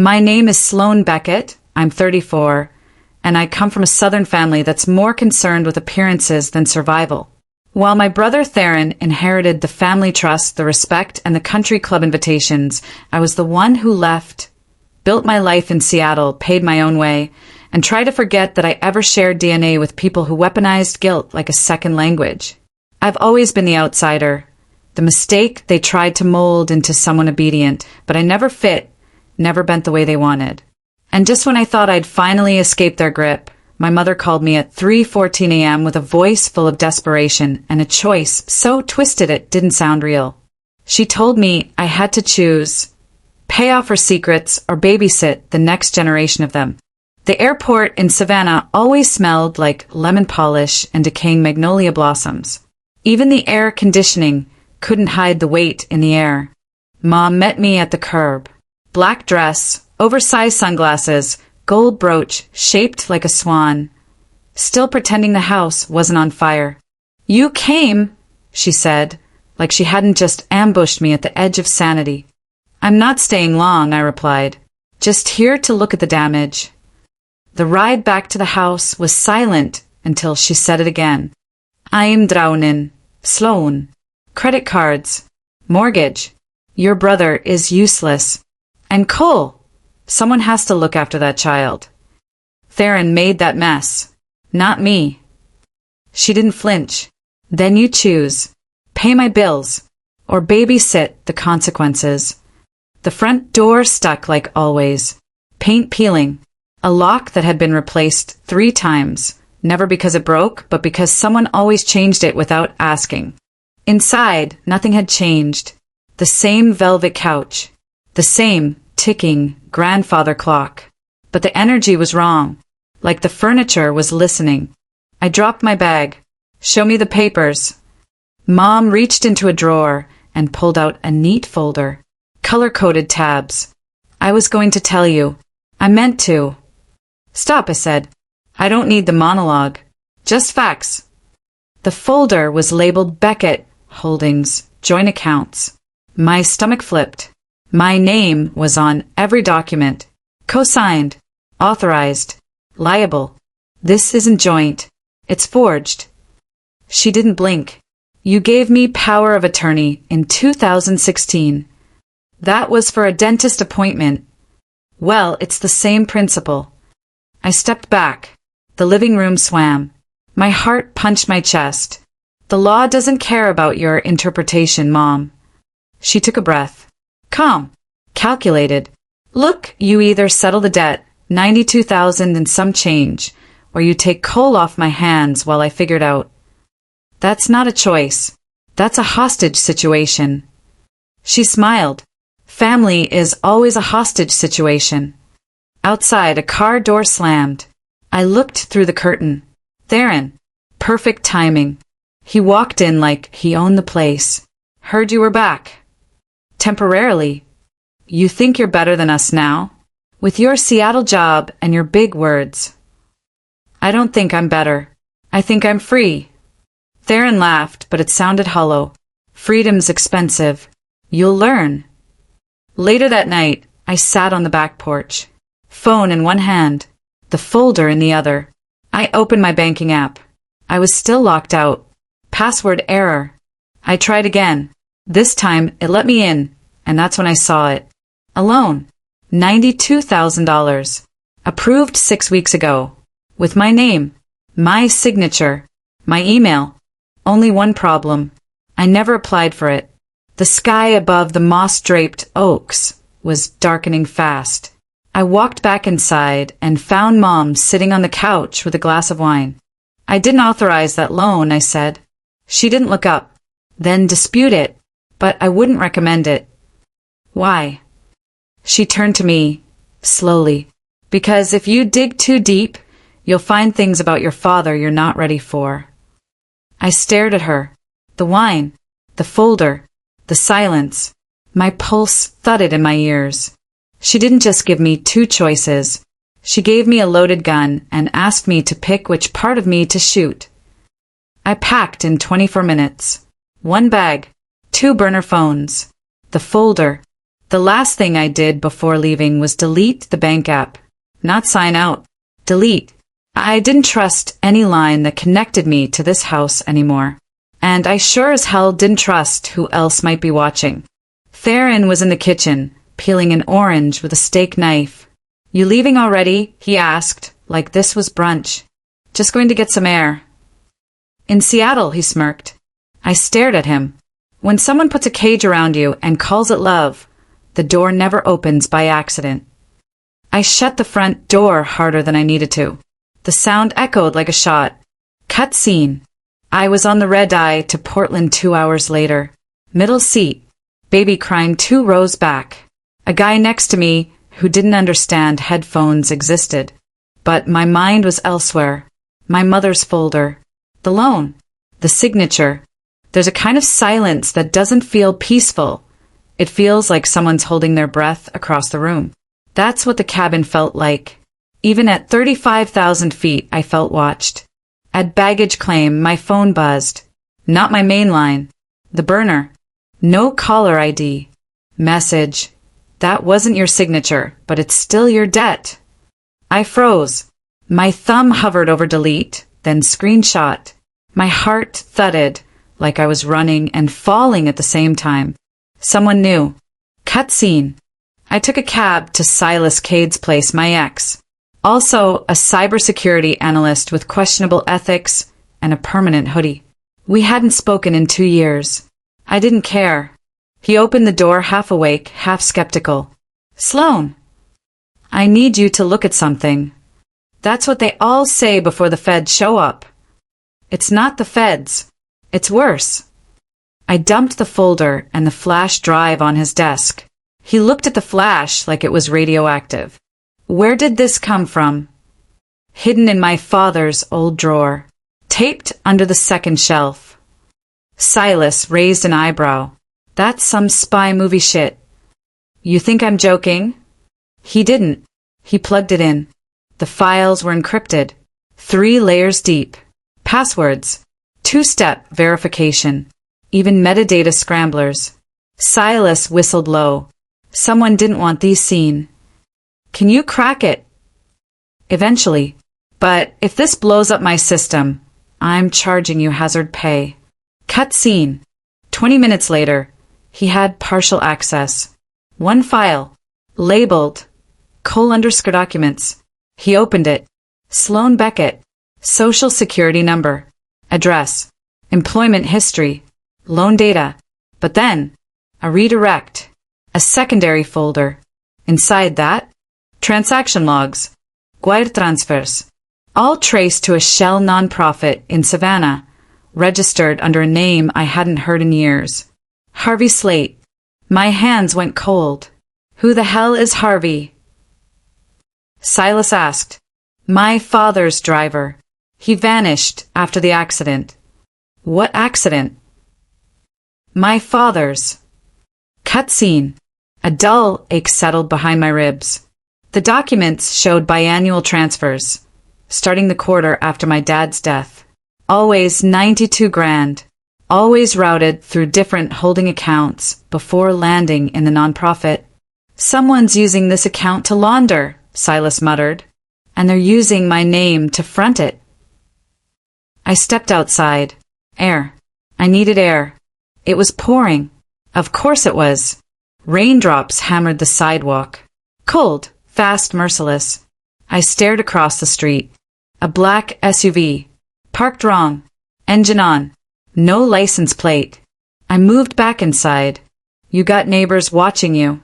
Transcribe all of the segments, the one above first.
My name is Sloane Beckett. I'm 34, and I come from a Southern family that's more concerned with appearances than survival. While my brother Theron inherited the family trust, the respect, and the country club invitations, I was the one who left, built my life in Seattle, paid my own way, and tried to forget that I ever shared DNA with people who weaponized guilt like a second language. I've always been the outsider, the mistake they tried to mold into someone obedient, but I never fit, never bent the way they wanted. And just when I thought I'd finally escaped their grip, my mother called me at 3:14 a.m. with a voice full of desperation and a choice so twisted it didn't sound real. She told me I had to choose, pay off her secrets or babysit the next generation of them. The airport in Savannah always smelled like lemon polish and decaying magnolia blossoms. Even the air conditioning couldn't hide the weight in the air. Mom met me at the curb. Black dress, oversized sunglasses, gold brooch shaped like a swan, still pretending the house wasn't on fire. "You came," she said, like she hadn't just ambushed me at the edge of sanity. "I'm not staying long," I replied. "Just here to look at the damage." The ride back to the house was silent until she said it again. "I'm drowning. Sloane. Credit cards. Mortgage. Your brother is useless. And Cole. Someone has to look after that child. Theron made that mess. Not me." She didn't flinch. "Then you choose. Pay my bills. Or babysit the consequences." The front door stuck like always. Paint peeling. A lock that had been replaced 3 times. Never because it broke, but because someone always changed it without asking. Inside, nothing had changed. The same velvet couch. The same ticking grandfather clock. But the energy was wrong. Like the furniture was listening. I dropped my bag. "Show me the papers." Mom reached into a drawer and pulled out a neat folder. Color-coded tabs. "I was going to tell you. I meant to." "Stop," I said. "I don't need the monologue. Just facts." The folder was labeled Beckett Holdings, Joint Accounts. My stomach flipped. My name was on every document. Co-signed. Authorized. Liable. "This isn't joint. It's forged." She didn't blink. "You gave me power of attorney in 2016. That was for a dentist appointment." "Well, it's the same principle." I stepped back. The living room swam. My heart punched my chest. "The law doesn't care about your interpretation, Mom." She took a breath. Calm. Calculated. "Look, you either settle the debt, 92,000 and some change, or you take Cole off my hands while I figure it out. That's not a choice. That's a hostage situation." She smiled. Family is always a hostage situation. Outside, a car door slammed. I looked through the curtain. Theron. Perfect timing. He walked in like he owned the place. "Heard you were back." "Temporarily." "You think you're better than us now? With your Seattle job and your big words." "I don't think I'm better. I think I'm free." Theron laughed, but it sounded hollow. "Freedom's expensive. You'll learn." Later that night, I sat on the back porch. Phone in one hand, the folder in the other. I opened my banking app. I was still locked out. Password error. I tried again. This time, it let me in, and that's when I saw it. A loan. $92,000. Approved 6 weeks ago. With my name. My signature. My email. Only one problem. I never applied for it. The sky above the moss-draped oaks was darkening fast. I walked back inside and found Mom sitting on the couch with a glass of wine. "I didn't authorize that loan," I said. She didn't look up. "Then dispute it, but I wouldn't recommend it." "Why?" She turned to me, slowly. "Because if you dig too deep, you'll find things about your father you're not ready for." I stared at her. The wine, the folder, the silence. My pulse thudded in my ears. She didn't just give me 2 choices. She gave me a loaded gun and asked me to pick which part of me to shoot. I packed in 24 minutes. 1 bag, 2 burner phones, the folder, The last thing I did before leaving was delete the bank app. Not sign out. Delete. I didn't trust any line that connected me to this house anymore. And I sure as hell didn't trust who else might be watching. Theron was in the kitchen, peeling an orange with a steak knife. "You leaving already?" he asked, like this was brunch. "Just going to get some air." "In Seattle," he smirked. I stared at him. When someone puts a cage around you and calls it love, the door never opens by accident. I shut the front door harder than I needed to. The sound echoed like a shot. Cut scene. I was on the red-eye to Portland 2 hours later. Middle seat. Baby crying 2 rows back. A guy next to me who didn't understand headphones existed. But my mind was elsewhere. My mother's folder. The loan. The signature. There's a kind of silence that doesn't feel peaceful. It feels like someone's holding their breath across the room. That's what the cabin felt like. Even at 35,000 feet, I felt watched. At baggage claim, my phone buzzed. Not my main line. The burner. No caller ID. Message. That wasn't your signature, but it's still your debt. I froze. My thumb hovered over delete, then screenshot. My heart thudded, like I was running and falling at the same time. Someone new. Cut scene. I took a cab to Silas Cade's place, my ex. Also a cybersecurity analyst with questionable ethics and a permanent hoodie. We hadn't spoken in 2 years. I didn't care. He opened the door half awake, half skeptical. "Sloan, I need you to look at something." That's what they all say before the feds show up. It's not the feds. It's worse. I dumped the folder and the flash drive on his desk. He looked at the flash like it was radioactive. Where did this come from? Hidden in my father's old drawer. Taped under the second shelf. Silas raised an eyebrow. That's some spy movie shit. You think I'm joking? He didn't. He plugged it in. The files were encrypted. 3 layers deep. Passwords. 2-step verification. Even metadata scramblers. Silas whistled low. Someone didn't want these seen. Can you crack it? Eventually. But if this blows up my system, I'm charging you hazard pay. Cut scene. 20 minutes later, he had partial access. 1 file. Labeled. Documents. He opened it. Sloan Beckett. Social security number. Address. Employment history. Loan data. But then, a redirect. A secondary folder. Inside that, transaction logs. Wire transfers. All traced to a shell nonprofit in Savannah, registered under a name I hadn't heard in years. Harvey Slate. My hands went cold. Who the hell is Harvey? Silas asked. My father's driver. He vanished after the accident. What accident? My father's. Cut scene. A dull ache settled behind my ribs. The documents showed biannual transfers, starting the quarter after my dad's death. Always 92 grand. Always routed through different holding accounts before landing in the nonprofit. Someone's using this account to launder, Silas muttered, and they're using my name to front it. I stepped outside. Air. I needed air. It was pouring. Of course it was. Raindrops hammered the sidewalk. Cold, fast, merciless. I stared across the street. A black SUV. Parked wrong. Engine on. No license plate. I moved back inside. You got neighbors watching you?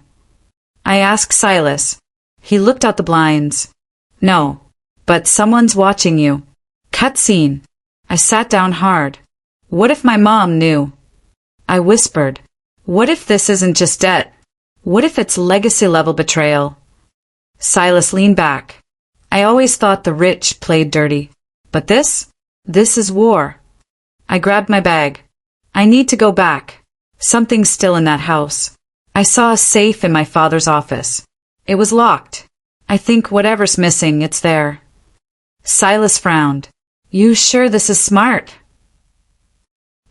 I asked Silas. He looked out the blinds. No, but someone's watching you. Cut scene. I sat down hard. What if my mom knew? I whispered. What if this isn't just debt? What if it's legacy-level betrayal? Silas leaned back. I always thought the rich played dirty. But this is war. I grabbed my bag. I need to go back. Something's still in that house. I saw a safe in my father's office. It was locked. I think whatever's missing, it's there. Silas frowned. You sure this is smart?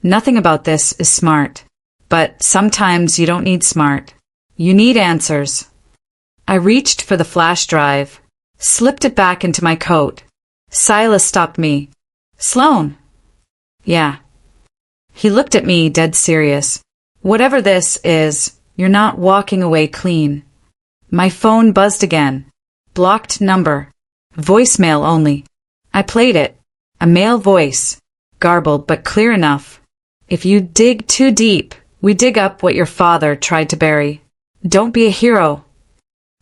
Nothing about this is smart. But sometimes you don't need smart. You need answers. I reached for the flash drive, slipped it back into my coat. Silas stopped me. Sloan. Yeah. He looked at me dead serious. Whatever this is, you're not walking away clean. My phone buzzed again. Blocked number. Voicemail only. I played it. A male voice. Garbled but clear enough. If you dig too deep, we dig up what your father tried to bury. Don't be a hero.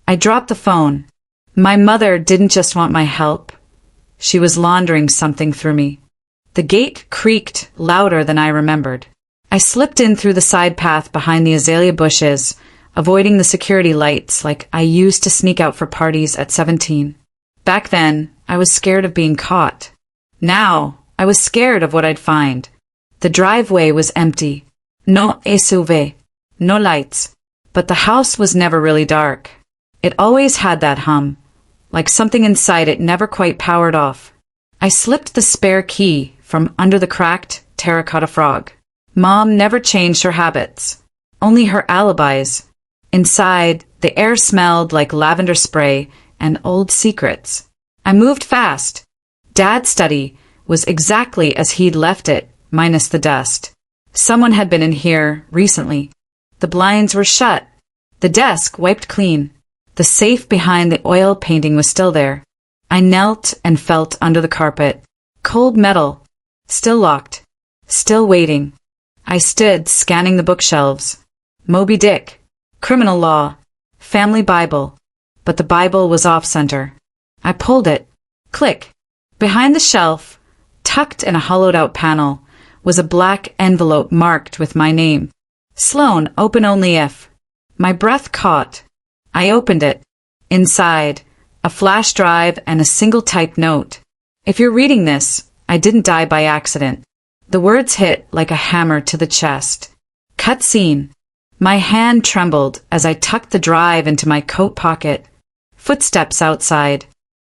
I dropped the phone. My mother didn't just want my help. She was laundering something through me. The gate creaked louder than I remembered. I slipped in through the side path behind the azalea bushes, avoiding the security lights like I used to sneak out for parties at 17. Back then, I was scared of being caught. Now, I was scared of what I'd find. The driveway was empty. No SUV. No lights. But the house was never really dark. It always had that hum, like something inside it never quite powered off. I slipped the spare key from under the cracked terracotta frog. Mom never changed her habits, only her alibis. Inside, the air smelled like lavender spray and old secrets. I moved fast. Dad's study was exactly as he'd left it, minus the dust. Someone had been in here recently. The blinds were shut. The desk wiped clean. The safe behind the oil painting was still there. I knelt and felt under the carpet. Cold metal. Still locked. Still waiting. I stood scanning the bookshelves. Moby Dick. Criminal law. Family Bible. But the Bible was off-center. I pulled it. Click. Behind the shelf, tucked in a hollowed-out panel, was a black envelope marked with my name. Sloan, open only if. My breath caught. I opened it. Inside, a flash drive and a single typed note. If you're reading this, I didn't die by accident. The words hit like a hammer to the chest. Cut scene. My hand trembled as I tucked the drive into my coat pocket. Footsteps outside.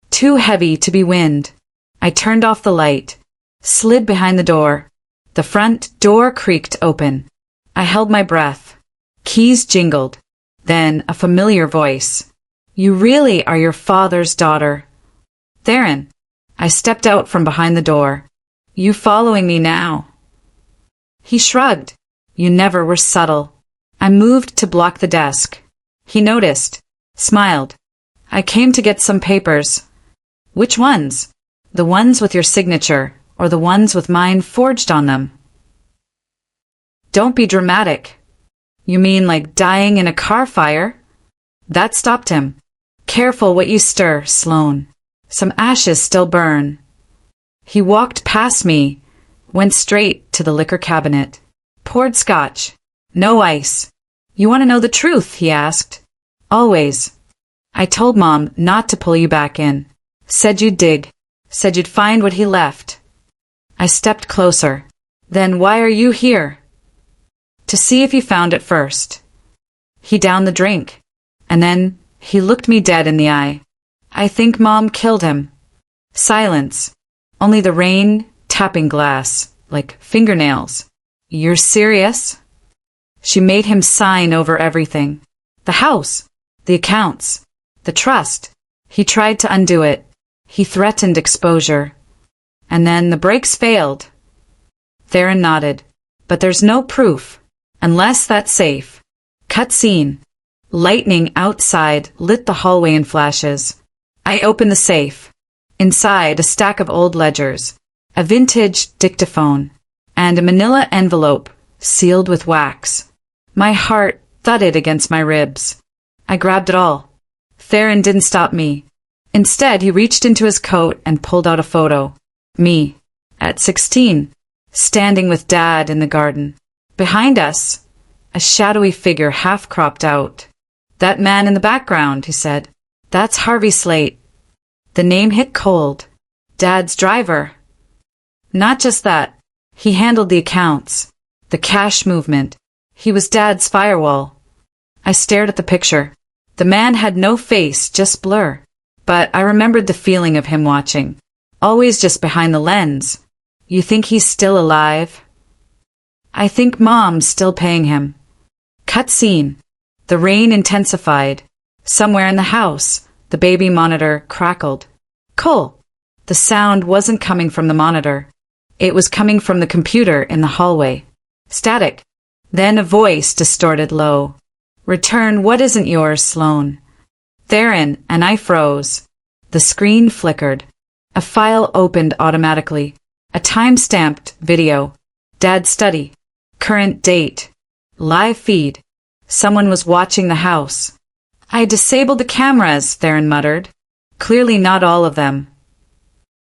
Too heavy to be wind. I turned off the light. Slid behind the door. The front door creaked open. I held my breath. Keys jingled. Then a familiar voice. You really are your father's daughter. Theron. I stepped out from behind the door. You following me now? He shrugged. You never were subtle. I moved to block the desk. He noticed. Smiled. I came to get some papers. Which ones? The ones with your signature, or the ones with mine forged on them? Don't be dramatic. You mean like dying in a car fire? That stopped him. Careful what you stir, Sloan. Some ashes still burn. He walked past me, went straight to the liquor cabinet. Poured scotch. No ice. You want to know the truth? He asked. Always. I told Mom not to pull you back in. Said you'd dig. Said you'd find what he left. I stepped closer. Then why are you here? To see if you found it first. He downed the drink. And then he looked me dead in the eye. I think Mom killed him. Silence. Only the rain tapping glass, like fingernails. You're serious? She made him sign over everything. The house. The accounts. The trust. He tried to undo it. He threatened exposure. And then the brakes failed. Theron nodded. But there's no proof. Unless that's safe. Cut scene. Lightning outside lit the hallway in flashes. I opened the safe. Inside, a stack of old ledgers, a vintage dictaphone, and a manila envelope sealed with wax. My heart thudded against my ribs. I grabbed it all. Theron didn't stop me. Instead, he reached into his coat and pulled out a photo. Me, at 16, standing with Dad in the garden. Behind us, a shadowy figure half cropped out. That man in the background, he said. That's Harvey Slate. The name hit cold. Dad's driver. Not just that. He handled the accounts. The cash movement. He was Dad's firewall. I stared at the picture. The man had no face, just blur. But I remembered the feeling of him watching. Always just behind the lens. You think he's still alive? I think Mom's still paying him. Cut scene. The rain intensified. Somewhere in the house, the baby monitor crackled. Cole! The sound wasn't coming from the monitor. It was coming from the computer in the hallway. Static. Then a voice distorted low. Return what isn't yours, Sloan. Theron, and I froze. The screen flickered. A file opened automatically. A time-stamped video. Dad's study. Current date. Live feed. Someone was watching the house. I disabled the cameras, Theron muttered. Clearly not all of them.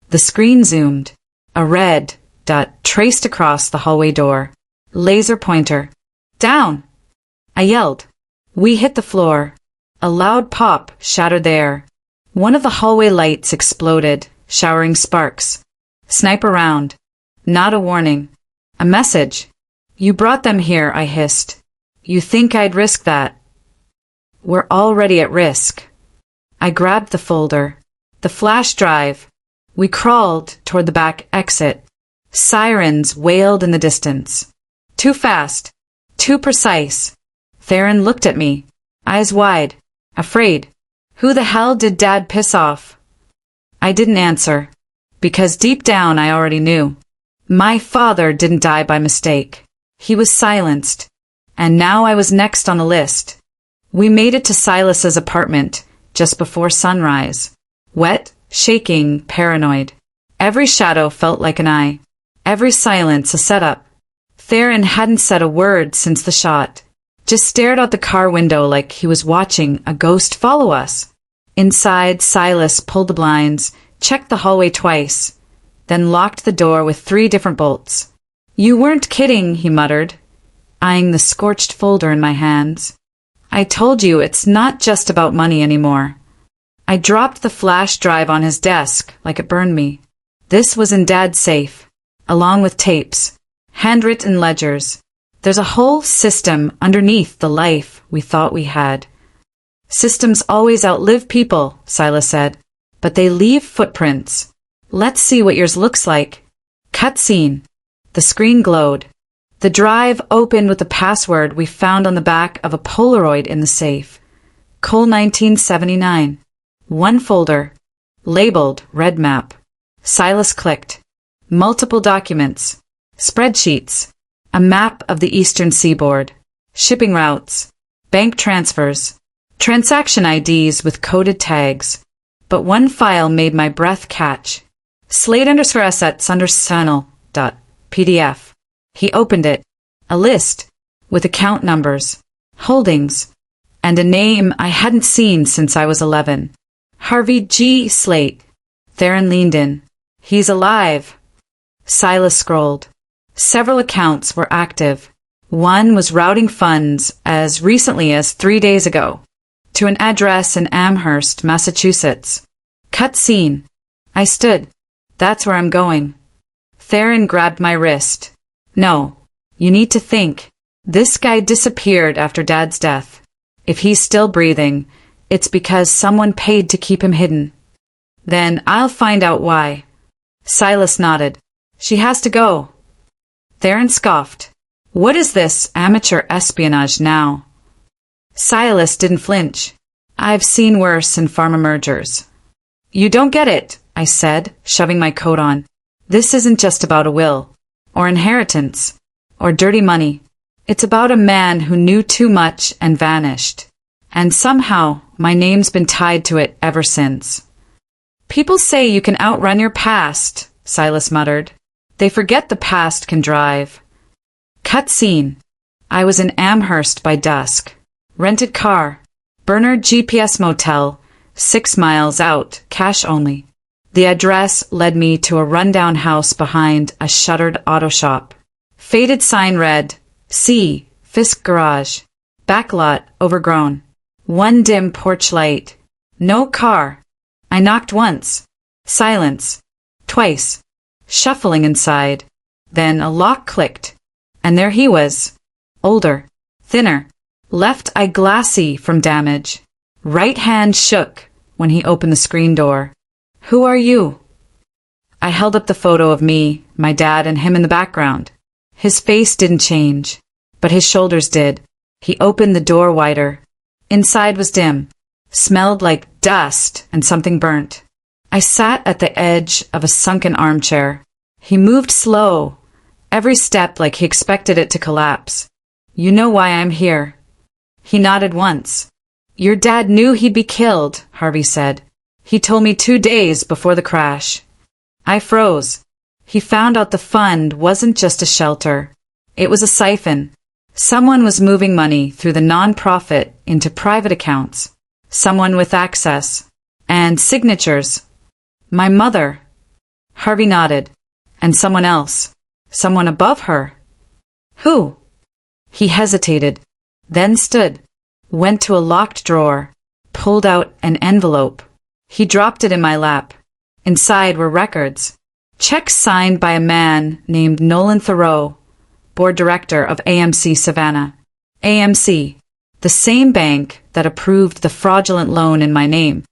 The screen zoomed. A red dot traced across the hallway door. Laser pointer. Down! I yelled. We hit the floor. A loud pop shattered the air. One of the hallway lights exploded, showering sparks. Sniper round. Not a warning. A message. You brought them here, I hissed. You think I'd risk that? We're already at risk. I grabbed the folder. The flash drive. We crawled toward the back exit. Sirens wailed in the distance. Too fast. Too precise. Theron looked at me, eyes wide, afraid. Who the hell did Dad piss off? I didn't answer, because deep down I already knew. My father didn't die by mistake. He was silenced, and now I was next on the list. We made it to Silas's apartment just before sunrise. Wet, shaking, paranoid. Every shadow felt like an eye. Every silence a setup. Theron hadn't said a word since the shot. Just stared out the car window like he was watching a ghost follow us. Inside, Silas pulled the blinds, checked the hallway twice, then locked the door with 3 different bolts. You weren't kidding, he muttered, eyeing the scorched folder in my hands. I told you it's not just about money anymore. I dropped the flash drive on his desk like it burned me. This was in Dad's safe, along with tapes, handwritten ledgers. There's a whole system underneath the life we thought we had. Systems always outlive people, Silas said, but they leave footprints. Let's see what yours looks like. Cutscene. The screen glowed. The drive opened with the password we found on the back of a Polaroid in the safe. Cole 1979. One folder. Labeled Red Map. Silas clicked. Multiple documents. Spreadsheets. A map of the eastern seaboard. Shipping routes. Bank transfers. Transaction IDs with coded tags. But one file made my breath catch. Slate_assets_channel.pdf. He opened it. A list with account numbers, holdings, and a name I hadn't seen since I was 11. Harvey G. Slate. Theron leaned in. He's alive. Silas scrolled. Several accounts were active. One was routing funds as recently as 3 days ago to an address in Amherst, Massachusetts. Cut scene. I stood. That's where I'm going. Theron grabbed my wrist. No, you need to think. This guy disappeared after Dad's death. If he's still breathing, it's because someone paid to keep him hidden. Then I'll find out why. Silas nodded. She has to go. Theron scoffed. What is this amateur espionage now? Silas didn't flinch. I've seen worse in pharma mergers. You don't get it, I said, shoving my coat on. This isn't just about a will, or inheritance, or dirty money. It's about a man who knew too much and vanished. And somehow, my name's been tied to it ever since. People say you can outrun your past, Silas muttered. They forget the past can drive. Cut scene. I was in Amherst by dusk. Rented car. Bernard GPS motel. 6 miles out, cash only. The address led me to a rundown house behind a shuttered auto shop. Faded sign read, C. Fisk Garage. Backlot overgrown. One dim porch light. No car. I knocked once. Silence. Twice. Shuffling inside. Then a lock clicked. And there he was. Older. Thinner. Left eye glassy from damage. Right hand shook when he opened the screen door. Who are you? I held up the photo of me, my dad, and him in the background. His face didn't change, but his shoulders did. He opened the door wider. Inside was dim, smelled like dust and something burnt. I sat at the edge of a sunken armchair. He moved slow, every step like he expected it to collapse. "You know why I'm here." He nodded once. "Your dad knew he'd be killed," Harvey said. "He told me 2 days before the crash." I froze. He found out the fund wasn't just a shelter. It was a siphon. Someone was moving money through the non-profit into private accounts. Someone with access. And signatures. My mother. Harvey nodded. And someone else. Someone above her. Who? He hesitated, then stood, went to a locked drawer, pulled out an envelope. He dropped it in my lap. Inside were records. Checks signed by a man named Nolan Thoreau, board director of AMC Savannah. AMC, the same bank that approved the fraudulent loan in my name.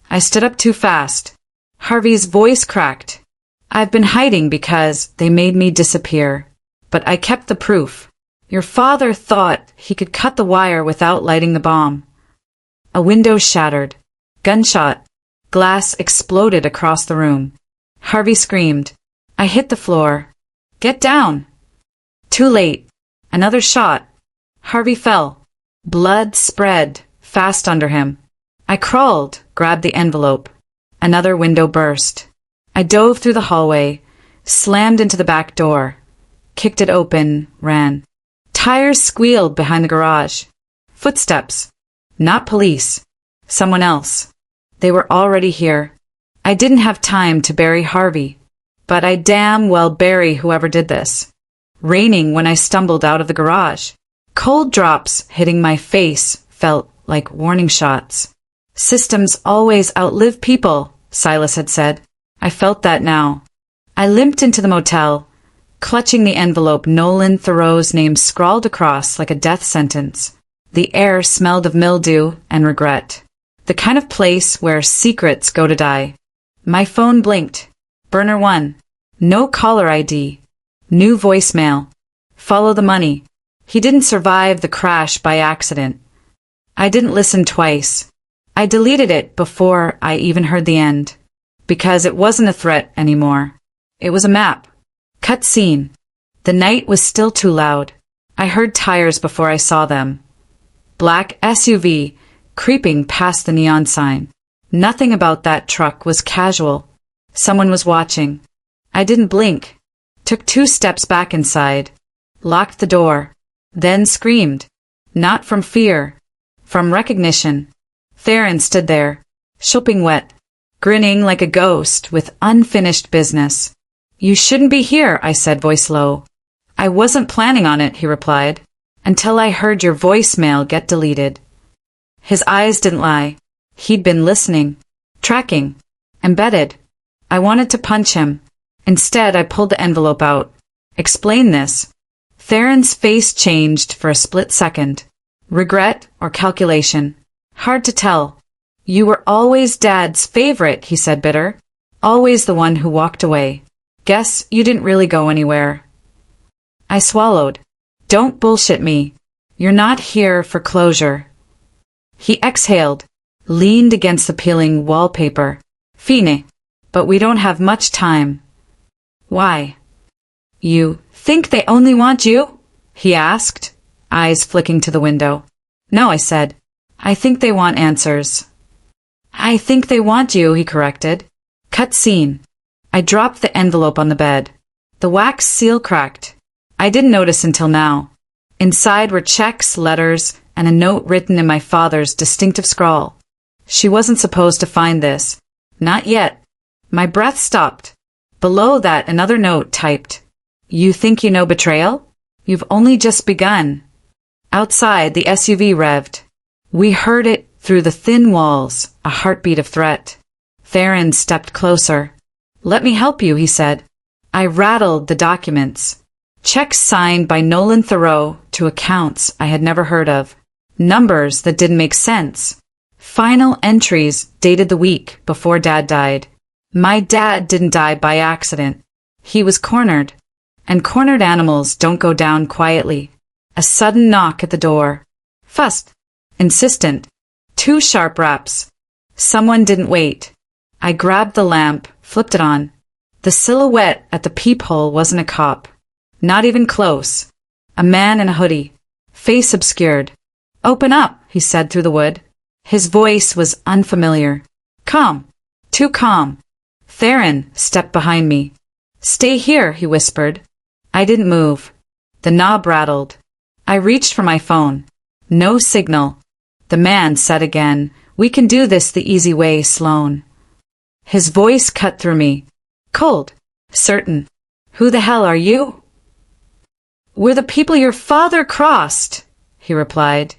I stood up too fast. Harvey's voice cracked. "I've been hiding because they made me disappear. But I kept the proof. Your father thought he could cut the wire without lighting the bomb." A window shattered. Gunshot. Glass exploded across the room. Harvey screamed. I hit the floor. "Get down!" Too late. Another shot. Harvey fell. Blood spread fast under him. I crawled, grabbed the envelope. Another window burst. I dove through the hallway, slammed into the back door, kicked it open, ran. Tires squealed behind the garage. Footsteps. Not police. Someone else. They were already here. I didn't have time to bury Harvey, but I damn well bury whoever did this. Raining when I stumbled out of the garage. Cold drops hitting my face felt like warning shots. Systems always outlive people, Silas had said. I felt that now. I limped into the motel, clutching the envelope Nolan Thoreau's name scrawled across like a death sentence. The air smelled of mildew and regret. The kind of place where secrets go to die. My phone blinked. Burner 1. No caller ID. New voicemail. Follow the money. He didn't survive the crash by accident. I didn't listen twice. I deleted it before I even heard the end. Because it wasn't a threat anymore. It was a map. Cut scene. The night was still too loud. I heard tires before I saw them. Black SUV, creeping past the neon sign. Nothing about that truck was casual. Someone was watching. I didn't blink. Took 2 steps back inside. Locked the door. Then screamed. Not from fear. From recognition. Theron stood there, sopping wet, grinning like a ghost with unfinished business. You shouldn't be here, I said, voice low. I wasn't planning on it, he replied, until I heard your voicemail get deleted. His eyes didn't lie. He'd been listening, tracking, embedded. I wanted to punch him. Instead, I pulled the envelope out. Explain this. Theron's face changed for a split second. Regret or calculation? Hard to tell. You were always Dad's favorite, he said, bitter. Always the one who walked away. Guess you didn't really go anywhere. I swallowed. Don't bullshit me. You're not here for closure. He exhaled, leaned against the peeling wallpaper. Fine, but we don't have much time. Why? You think they only want you? He asked, eyes flicking to the window. No, I said. I think they want answers. I think they want you, he corrected. Cut scene. I dropped the envelope on the bed. The wax seal cracked. I didn't notice until now. Inside were checks, letters, and a note written in my father's distinctive scrawl. She wasn't supposed to find this. Not yet. My breath stopped. Below that, another note typed. You think you know betrayal? You've only just begun. Outside, the SUV revved. We heard it through the thin walls, a heartbeat of threat. Theron stepped closer. Let me help you, he said. I rattled the documents. Checks signed by Nolan Thoreau to accounts I had never heard of. Numbers that didn't make sense. Final entries dated the week before Dad died. My dad didn't die by accident. He was cornered. And cornered animals don't go down quietly. A sudden knock at the door. Fust. Insistent. 2 sharp raps. Someone didn't wait. I grabbed the lamp, flipped it on. The silhouette at the peephole wasn't a cop. Not even close. A man in a hoodie. Face obscured. "Open up," he said through the wood. His voice was unfamiliar. Calm. Too calm. Theron stepped behind me. "Stay here," he whispered. I didn't move. The knob rattled. I reached for my phone. No signal. The man said again, "We can do this the easy way, Sloane." His voice cut through me. Cold. Certain. "Who the hell are you?" "We're the people your father crossed," he replied,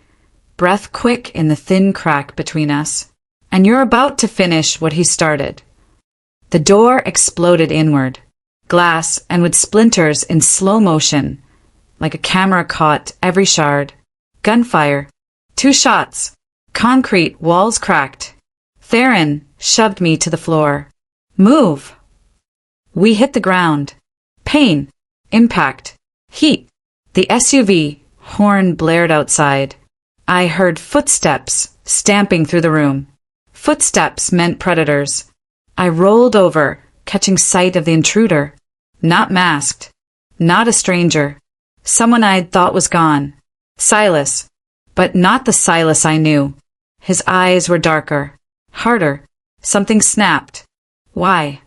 breath quick in the thin crack between us. "And you're about to finish what he started." The door exploded inward. Glass and with splinters in slow motion, like a camera caught every shard. Gunfire. 2 shots. Concrete walls cracked. Theron shoved me to the floor. "Move." We hit the ground. Pain. Impact. Heat. The SUV horn blared outside. I heard footsteps stamping through the room. Footsteps meant predators. I rolled over, catching sight of the intruder. Not masked. Not a stranger. Someone I'd thought was gone. Silas. But not the Silas I knew. His eyes were darker. Harder. Something snapped. "Why?"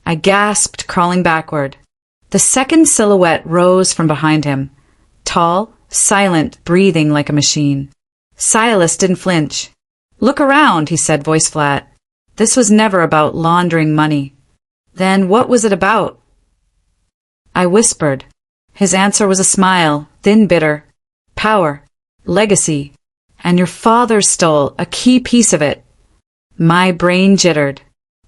I gasped, crawling backward. The second silhouette rose from behind him. Tall, silent, breathing like a machine. Silas didn't flinch. "Look around," he said, voice flat. This was never about laundering money. Then what was it about? I whispered. His answer was a smile, thin, bitter. "Power. Legacy. And your father stole a key piece of it." My brain jittered.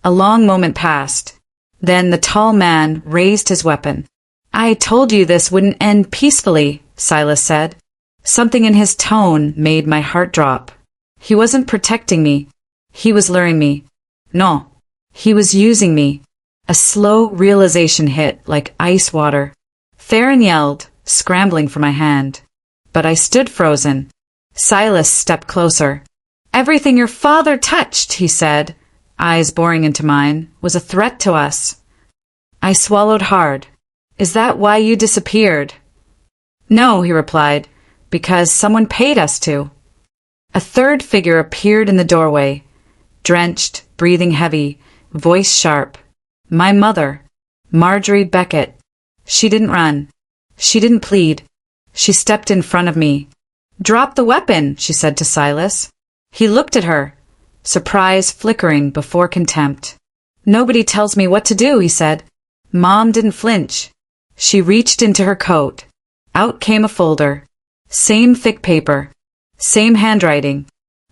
A long moment passed. Then the tall man raised his weapon. "I told you this wouldn't end peacefully," Silas said. Something in his tone made my heart drop. He wasn't protecting me. He was luring me. No, he was using me. A slow realization hit like ice water. Theron yelled, scrambling for my hand. But I stood frozen. Silas stepped closer. "Everything your father touched," he said, eyes boring into mine, "was a threat to us." I swallowed hard. "Is that why you disappeared?" "No," he replied, "because someone paid us to." A third figure appeared in the doorway, drenched, breathing heavy, voice sharp. My mother, Marjorie Beckett. She didn't run. She didn't plead. She stepped in front of me. "Drop the weapon," she said to Silas. He looked at her, surprise flickering before contempt. "Nobody tells me what to do," he said. Mom didn't flinch. She reached into her coat. Out came a folder. Same thick paper. Same handwriting.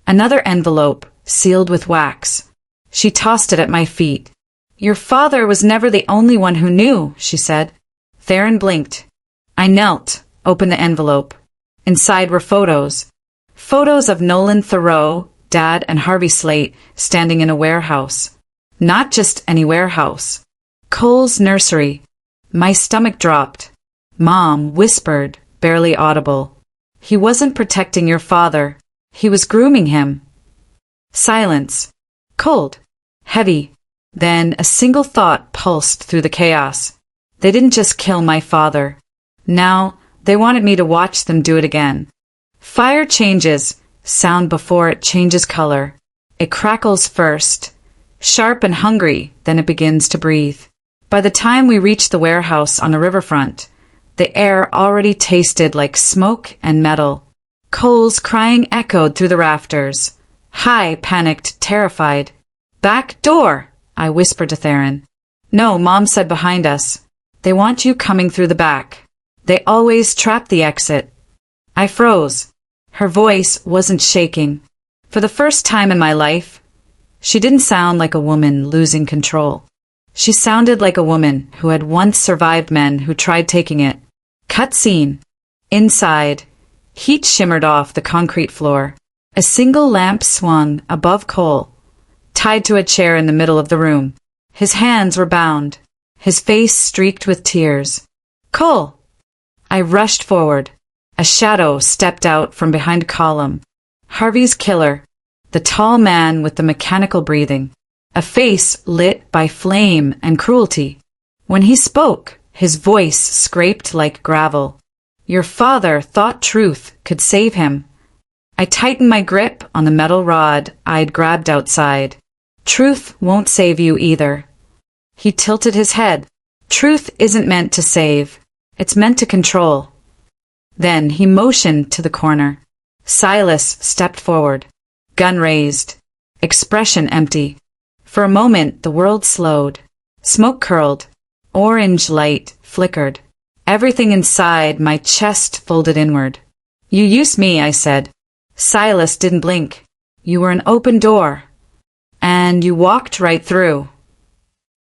Another envelope, sealed with wax. She tossed it at my feet. "Your father was never the only one who knew," she said. Theron blinked. I knelt, opened the envelope. Inside were photos. Photos of Nolan Thoreau, Dad, and Harvey Slate standing in a warehouse. Not just any warehouse. Cole's nursery. My stomach dropped. Mom whispered, barely audible. "He wasn't protecting your father. He was grooming him." Silence. Cold. Heavy. Then a single thought pulsed through the chaos. They didn't just kill my father. Now they wanted me to watch them do it again. Fire changes sound before it changes color. It crackles first, sharp and hungry, then it begins to breathe. By the time we reached the warehouse on the riverfront, the air already tasted like smoke and metal. Cole's crying echoed through the rafters. Hi, panicked, terrified. "Back door," I whispered to Theron. "No," Mom said behind us. "They want you coming through the back. They always trap the exit." I froze. Her voice wasn't shaking. For the first time in my life, she didn't sound like a woman losing control. She sounded like a woman who had once survived men who tried taking it. Cut scene. Inside, heat shimmered off the concrete floor. A single lamp swung above Cole, tied to a chair in the middle of the room. His hands were bound, his face streaked with tears. "Cole!" I rushed forward. A shadow stepped out from behind a column. Harvey's killer, the tall man with the mechanical breathing, a face lit by flame and cruelty. When he spoke, his voice scraped like gravel. Your father thought truth could save him. I tightened my grip on the metal rod I'd grabbed outside. Truth won't save you either. He tilted his head. Truth isn't meant to save. It's meant to control. Then he motioned to the corner. Silas stepped forward, gun raised, expression empty. For a moment, the world slowed. Smoke curled. Orange light flickered. Everything inside my chest folded inward. You used me, I said. Silas didn't blink. You were an open door. And you walked right through.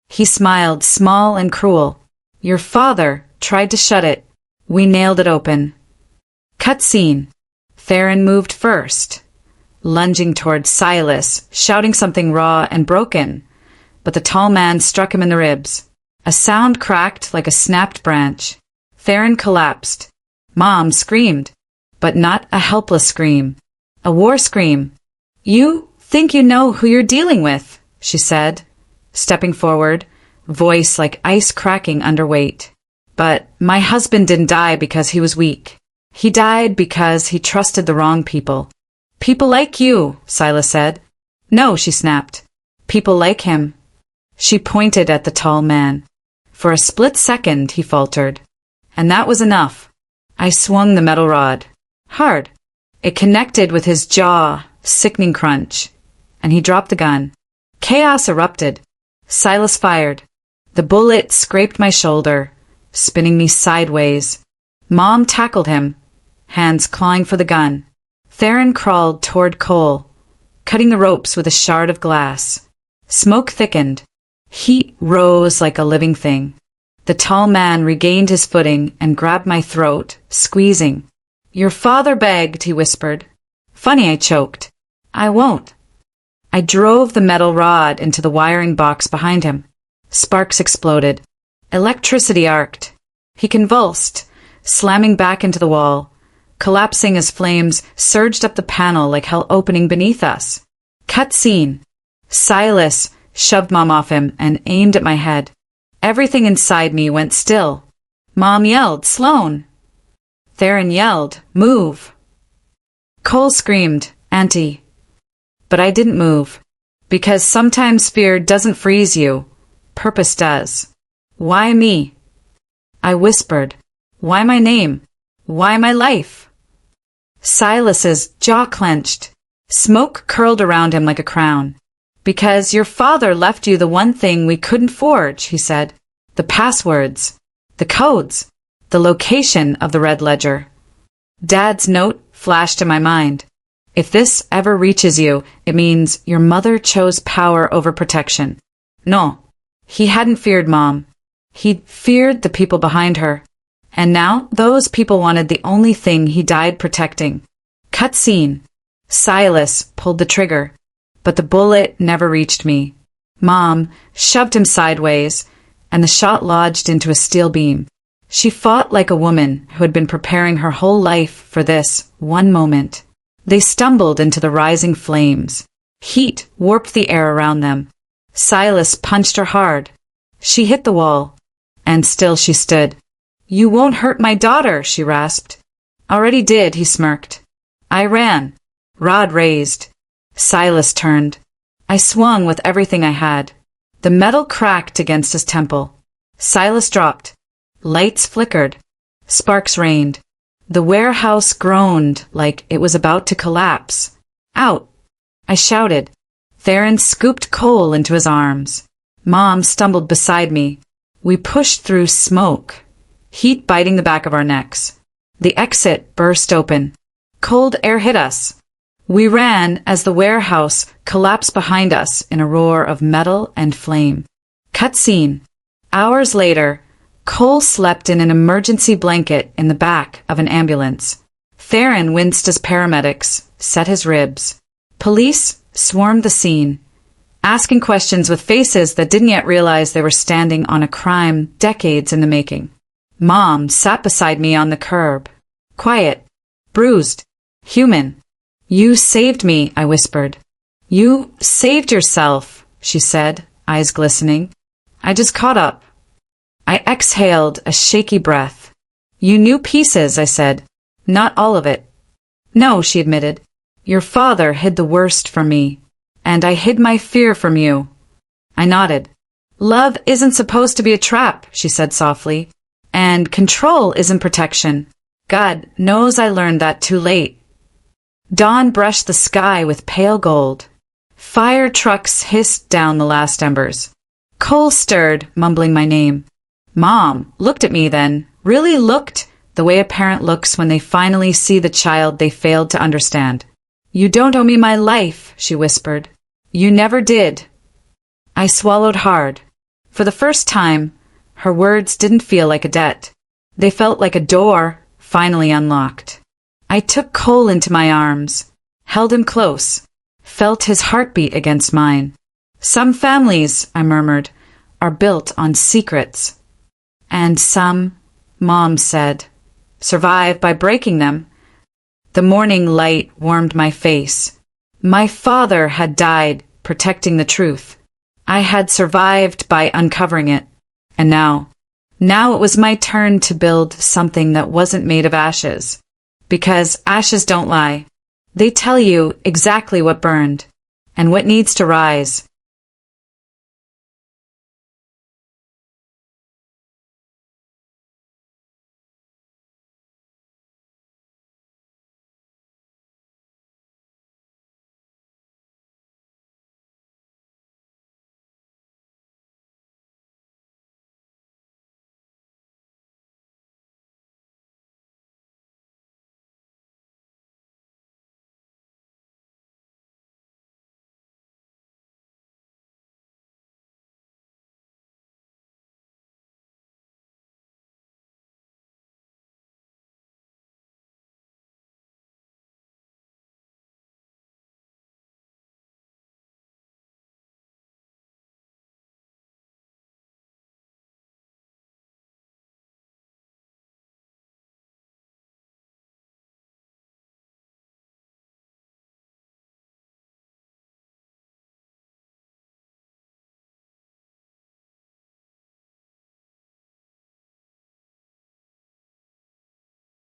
He smiled, small and cruel. Your father tried to shut it. We nailed it open. Cut scene. Theron moved first, lunging toward Silas, shouting something raw and broken, but the tall man struck him in the ribs. A sound cracked like a snapped branch. Theron collapsed. Mom screamed, but not a helpless scream. A war scream. You think you know who you're dealing with, she said, stepping forward, voice like ice cracking under weight. But my husband didn't die because he was weak. He died because he trusted the wrong people. People like you, Silas said. No, she snapped. People like him. She pointed at the tall man. For a split second, he faltered. And that was enough. I swung the metal rod. Hard. It connected with his jaw, sickening crunch. And he dropped the gun. Chaos erupted. Silas fired. The bullet scraped my shoulder, spinning me sideways. Mom tackled him, hands clawing for the gun. Theron crawled toward Cole, cutting the ropes with a shard of glass. Smoke thickened. Heat rose like a living thing. The tall man regained his footing and grabbed my throat, squeezing. Your father begged, he whispered. Funny, I choked. I won't. I drove the metal rod into the wiring box behind him. Sparks exploded. Electricity arced. He convulsed, slamming back into the wall, collapsing as flames surged up the panel like hell opening beneath us. Cut scene. Silas shoved Mom off him and aimed at my head. Everything inside me went still. Mom yelled, Sloane. Theron yelled, Move. Cole screamed, Auntie. But I didn't move. Because sometimes fear doesn't freeze you. Purpose does. Why me? I whispered. Why my name? Why my life? Silas's jaw clenched. Smoke curled around him like a crown. Because your father left you the one thing we couldn't forge, he said. The passwords. The codes. The location of the red ledger. Dad's note flashed in my mind. If this ever reaches you, it means your mother chose power over protection. No, he hadn't feared Mom. He feared the people behind her. And now those people wanted the only thing he died protecting. Cut scene. Silas pulled the trigger, but the bullet never reached me. Mom shoved him sideways, and the shot lodged into a steel beam. She fought like a woman who had been preparing her whole life for this one moment. They stumbled into the rising flames. Heat warped the air around them. Silas punched her hard. She hit the wall, and still she stood. You won't hurt my daughter, she rasped. Already did, he smirked. I ran. Rod raised. Silas turned. I swung with everything I had. The metal cracked against his temple. Silas dropped. Lights flickered. Sparks rained. The warehouse groaned like it was about to collapse. Out! I shouted. Theron scooped Cole into his arms. Mom stumbled beside me. We pushed through smoke, heat biting the back of our necks. The exit burst open. Cold air hit us. We ran as the warehouse collapsed behind us in a roar of metal and flame. Cut scene. Hours later, Cole slept in an emergency blanket in the back of an ambulance. Theron winced as paramedics set his ribs. Police swarmed the scene, asking questions with faces that didn't yet realize they were standing on a crime decades in the making. Mom sat beside me on the curb. Quiet, bruised, human. You saved me, I whispered. You saved yourself, she said, eyes glistening. I just caught up. I exhaled a shaky breath. You knew pieces, I said. Not all of it. No, she admitted. Your father hid the worst from me, and I hid my fear from you. I nodded. Love isn't supposed to be a trap, she said softly, and control isn't protection. God knows I learned that too late. Dawn brushed the sky with pale gold. Fire trucks hissed down the last embers. Cole stirred, mumbling my name. Mom looked at me then, really looked, the way a parent looks when they finally see the child they failed to understand. You don't owe me my life, she whispered. You never did. I swallowed hard. For the first time, her words didn't feel like a debt. They felt like a door, finally unlocked. I took Cole into my arms, held him close, felt his heartbeat against mine. Some families, I murmured, are built on secrets. And some, Mom said, survive by breaking them. The morning light warmed my face. My father had died protecting the truth. I had survived by uncovering it. And now it was my turn to build something that wasn't made of ashes. Because ashes don't lie. They tell you exactly what burned and what needs to rise.